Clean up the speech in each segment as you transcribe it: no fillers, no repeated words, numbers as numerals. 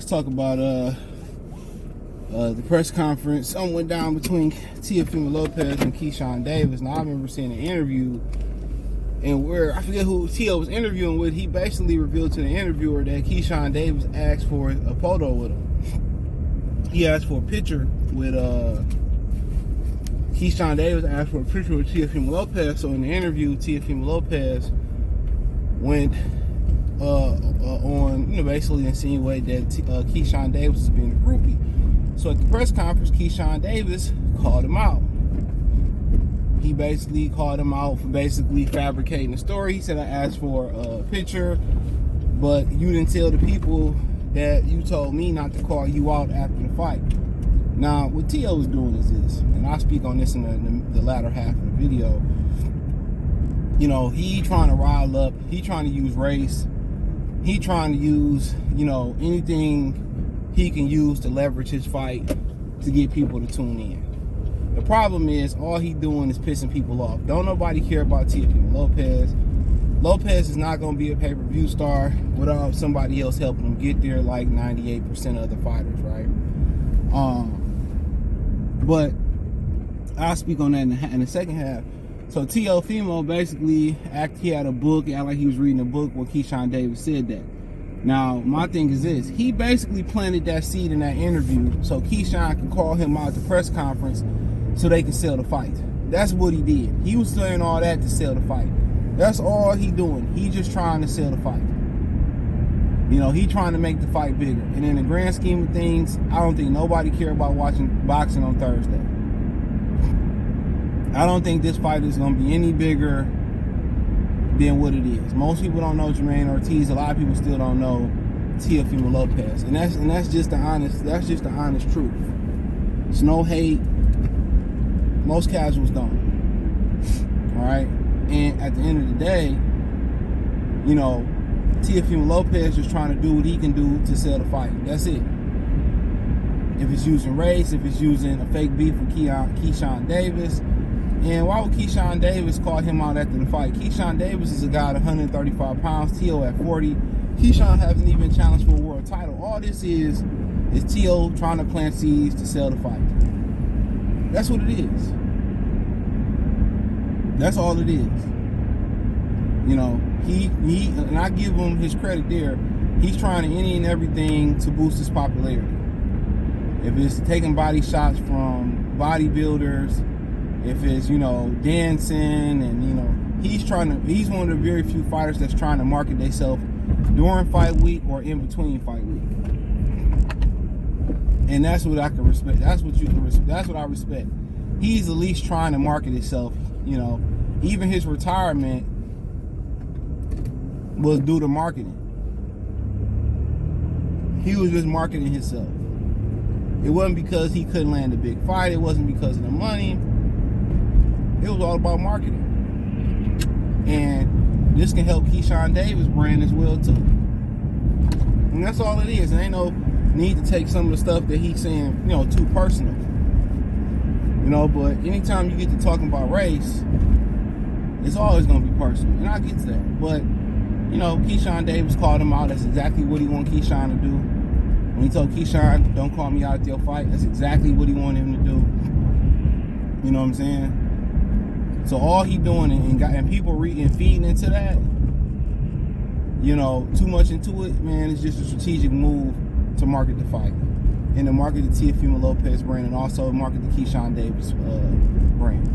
let's talk about the press conference. Something went down between Teofimo Lopez and Keyshawn Davis. Now I remember seeing an interview, and where I forget who Teo was interviewing with. He basically revealed to the interviewer that Keyshawn Davis asked for a photo with him. He asked for a picture with Keyshawn Davis asked for a picture with Teofimo Lopez. So in the interview, Teofimo Lopez went on, basically insinuated that Keyshawn Davis was being a groupie. So at the press conference, Keyshawn Davis called him out. He basically called him out for basically fabricating the story. He said, I asked for a picture, but you didn't tell the people that you told me not to call you out after the fight. Now, what Teo is doing is this, and I'll speak on this in the latter half of the video. He trying to rile up, he trying to use race, he trying to use, anything he can use to leverage his fight to get people to tune in. The problem is, all he doing is pissing people off. Don't nobody care about Teofimo Lopez. Lopez is not going to be a pay-per-view star without somebody else helping him get there, like 98% of the fighters, right? But I'll speak on that in the second half. So Teofimo basically he had a book, act like he was reading a book where Keyshawn Davis said that. Now, my thing is this. He basically planted that seed in that interview so Keyshawn can call him out at the press conference so they can sell the fight. That's what he did. He was saying all that to sell the fight. That's all he doing. He just trying to sell the fight. He trying to make the fight bigger. And in the grand scheme of things, I don't think nobody care about watching boxing on Thursday. I don't think this fight is going to be any bigger than what it is. Most people don't know Jermaine Ortiz. A lot of people still don't know Teofimo Lopez. And that's just the honest truth. It's no hate. Most casuals don't. All right? And at the end of the day, Teofimo Lopez is trying to do what he can do to sell the fight. That's it. If it's using race, if it's using a fake beef with Keyshawn Davis. And why would Keyshawn Davis call him out after the fight? Keyshawn Davis is a guy at 135 pounds, Teo at 40. Keyshawn hasn't even challenged for a world title. All this is Teo trying to plant seeds to sell the fight. That's what it is. That's all it is. He and I give him his credit there. He's trying to any and everything to boost his popularity. If it's taking body shots from bodybuilders, if it's, dancing, and, he's one of the very few fighters that's trying to market themselves during fight week or in between fight week. And that's what I can respect. That's what you can respect. That's what I respect. He's at least trying to market himself, Even his retirement was due to marketing. He was just marketing himself. It wasn't because he couldn't land a big fight. It wasn't because of the money. It was all about marketing. And this can help Keyshawn Davis' brand as well, too. And that's all it is. There ain't no need to take some of the stuff that he's saying, too personal. But anytime you get to talking about race, it's always going to be personal. And I get to that. But, Keyshawn Davis called him out. That's exactly what he wanted Keyshawn to do. When he told Keyshawn, don't call me out at your fight, that's exactly what he wanted him to do. You know what I'm saying? So all he doing and people reading, feeding into that, too much into it, man, it's just a strategic move to market the fight. And to market the Teofimo Lopez brand and also market the Keyshawn Davis brand.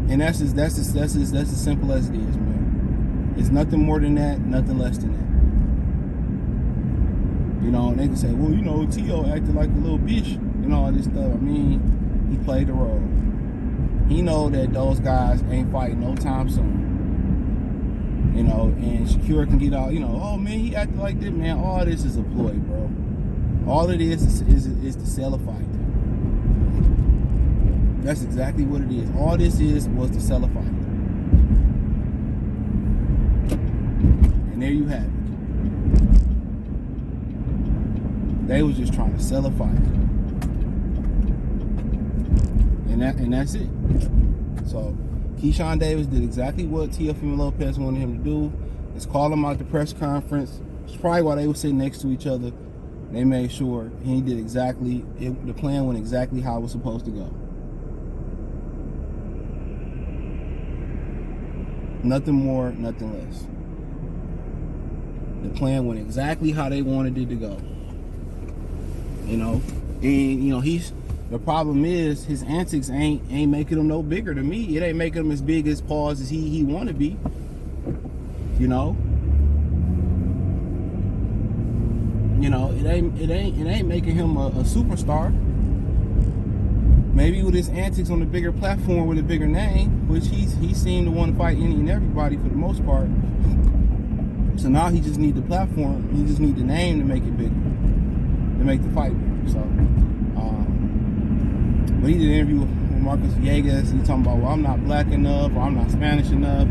And that's as simple as it is, man. It's nothing more than that, nothing less than that. And they can say, well, Teo acted like a little bitch and all this stuff. I mean, he played the role. He know that those guys ain't fighting no time soon. And Shakur can get out, oh man, he acted like this, man. All this is a ploy, bro. All it is to sell a fight. That's exactly what it is. All this was to sell a fight. And there you have it. They was just trying to sell a fight. And that's it. So Keyshawn Davis did exactly what Teofimo Lopez wanted him to do. Is call him out at the press conference. It's probably why they were sitting next to each other. They made sure he did exactly, the plan went exactly how it was supposed to go. Nothing more, nothing less. The plan went exactly how they wanted it to go. You know, and you know, the problem is his antics ain't making him no bigger. To me, it ain't making him as big as Paws as he want to be. You know, it ain't making him a superstar. Maybe with his antics on a bigger platform with a bigger name, which he seemed to want to fight any and everybody for the most part. So now he just need the platform. He just need the name to make it bigger, to make the fight bigger. So, but he did an interview with Marcus Villegas. He talking about, well, I'm not black enough, or I'm not Spanish enough.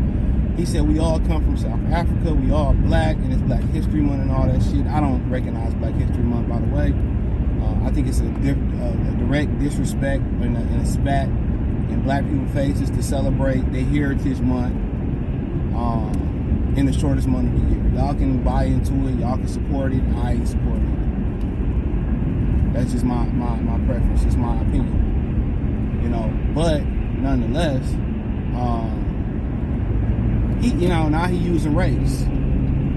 He said we all come from South Africa. We all black, and it's Black History Month and all that shit. I don't recognize Black History Month, by the way. I think it's a direct disrespect and a spat in black people's faces to celebrate their Heritage Month in the shortest month of the year. Y'all can buy into it. Y'all can support it. I ain't supporting it. That's just my preference. It's my opinion. But nonetheless, now he using race.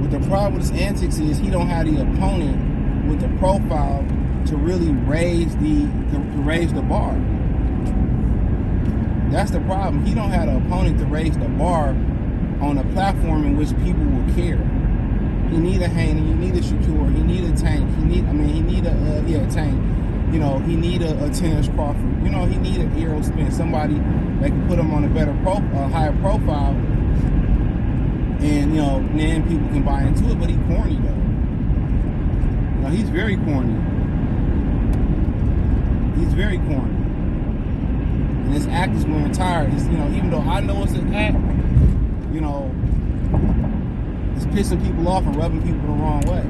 But the problem with his antics is he don't have the opponent with the profile to really raise the bar. That's the problem. He don't have an opponent to raise the bar on a platform in which people will care. He need a Haney, he need a Shakur, he need a Tank, he need a Tank. He need a Tennis Crawford. He need an Errol Spence, somebody that can put him on a higher profile, and then people can buy into it. But he corny though. He's very corny. He's very corny. And his act is wearing tired. Even though I know it's an act, it's pissing people off and rubbing people the wrong way.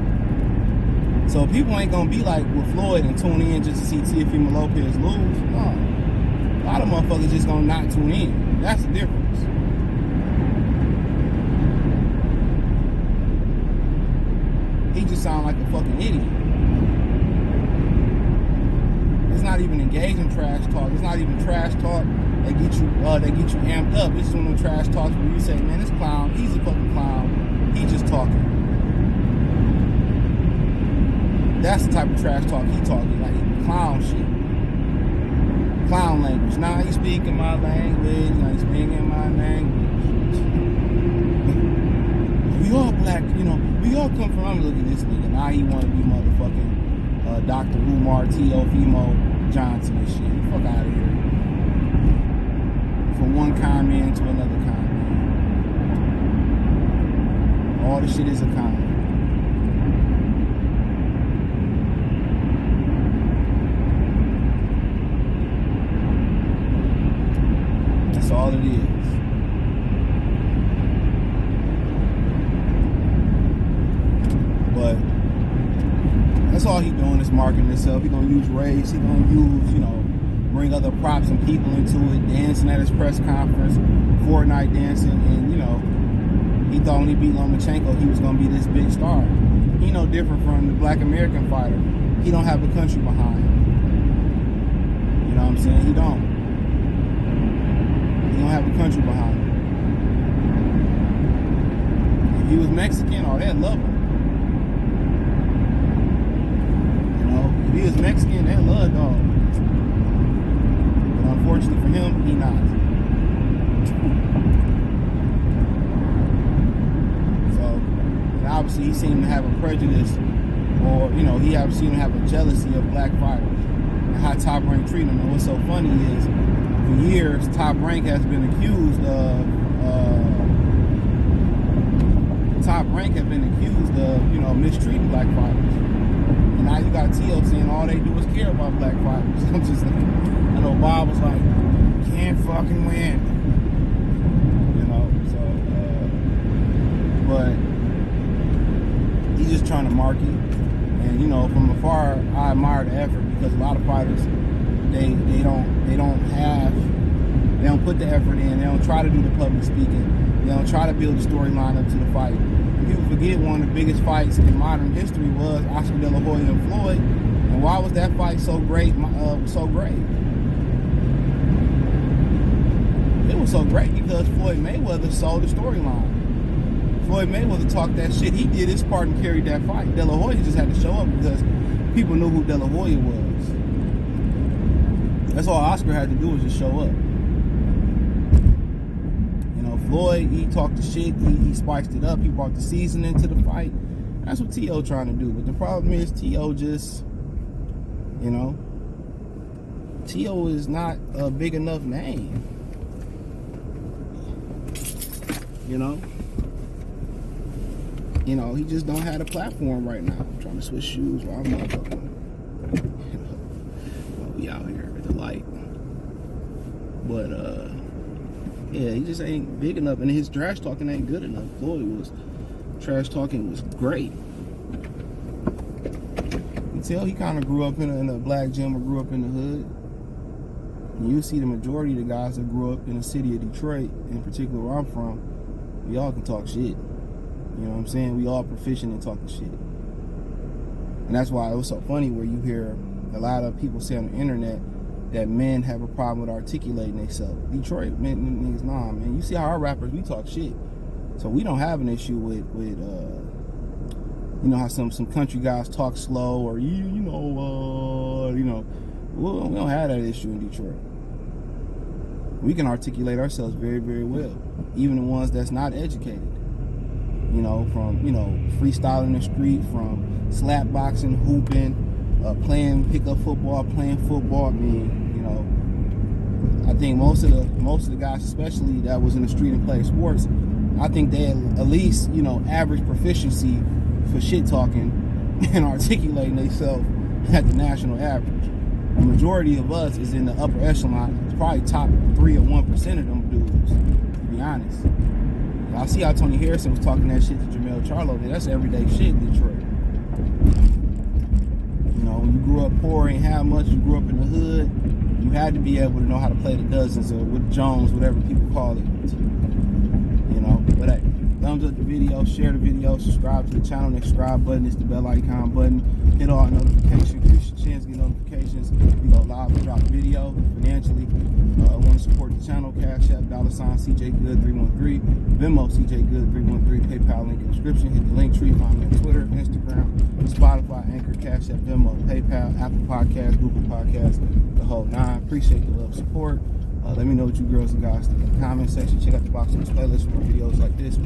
So people ain't gonna be like with Floyd and tune in just to see Teofimo Lopez lose. No. A lot of motherfuckers just gonna not tune in. That's the difference. He just sound like a fucking idiot. It's not even engaging trash talk. It's not even trash talk that get you amped up. It's just one of them trash talks where you say, man, this clown, he's a fucking clown. He just talking. That's the type of trash talk he talking, like clown shit. Clown language. Now he's speaking my language. Now he's speaking my language. We all black, we all come from, I'm looking at this nigga. Now he want to be motherfucking Dr. Umar Teofimo Johnson and shit. Fuck out of here. From one comment to another comment. All this shit is a comment. That's all it is. But that's all he doing is marketing himself. He gonna use race. He gonna use, bring other props and people into it. Dancing at his press conference, Fortnite dancing, and he thought when he beat Lomachenko, he was gonna be this big star. He no different from the Black American fighter. He don't have a country behind him. You know what I'm saying? He don't. He don't have a country behind him. If he was Mexican, they'd love him. If he was Mexican, they love dog. But unfortunately for him, he not. So, and obviously he seemed to have a prejudice, or he seemed to have a jealousy of black fighters and how Top Rank treat them. And what's so funny is, for years, Top Rank has been accused of mistreating black fighters. Now you got T.O. saying all they do is care about black fighters. I'm just like, I know Bob was like, can't fucking win. But he's just trying to market. And from afar, I admire the effort, because a lot of fighters, they don't put the effort in. They don't try to do the public speaking. They don't try to build a storyline up to the fight. people forget one of the biggest fights in modern history was Oscar De La Hoya and Floyd. And why was that fight so great? So great? It was so great because Floyd Mayweather sold the storyline. Floyd Mayweather talked that shit. He did his part and carried that fight. De La Hoya just had to show up because people knew who De La Hoya was. That's all Oscar had to do was just show up. Floyd, he talked the shit, he spiced it up, he brought the seasoning to the fight. That's what T.O. trying to do. But the problem is T.O. just, T.O. is not a big enough name. He just don't have a platform right now. I'm trying to switch shoes while I'm motherfucking. We out here at the light. But yeah, he just ain't big enough, and his trash talking ain't good enough. Floyd was trash talking was great. You tell he kind of grew up in a black gym or grew up in the hood. And you see the majority of the guys that grew up in the city of Detroit, in particular where I'm from, we all can talk shit. You know what I'm saying? We all proficient in talking shit. And that's why it was so funny where you hear a lot of people say on the internet that men have a problem with articulating themselves. Detroit niggas, nah, man. You see how our rappers, we talk shit. So we don't have an issue with how some country guys talk slow or we don't have that issue in Detroit. We can articulate ourselves very, very well. Even the ones that's not educated. From freestyling the street, from slap boxing, hooping, playing pickup football, playing football. I mean, I think most of the guys, especially that was in the street and played sports, I think they had at least average proficiency for shit talking and articulating themselves at the national average. The majority of us is in the upper echelon. It's probably top 3 or 1% of them dudes, to be honest. I see how Tony Harrison was talking that shit to Jamel Charlo. That's everyday shit in Detroit. When you grew up poor, ain't have much, you grew up in the hood, you had to be able to know how to play the dozens or with Jones, whatever people call it. But hey, thumbs up the video, share the video, subscribe to the channel. The subscribe button is the bell icon button. Hit all notifications, increase your chance to get notifications. We go live and drop a video financially. Want to support the channel, Cash App, $CJGood313, Venmo, CJGood313, PayPal link in the description. Hit the link tree, find me on Twitter, Instagram, Spotify, Anchor, Cash App, Venmo, PayPal, Apple Podcasts, Google Podcasts, the whole 9. Appreciate the love, support. Let me know what you girls and guys think in the comment section. Check out the box on this playlist for more videos like this.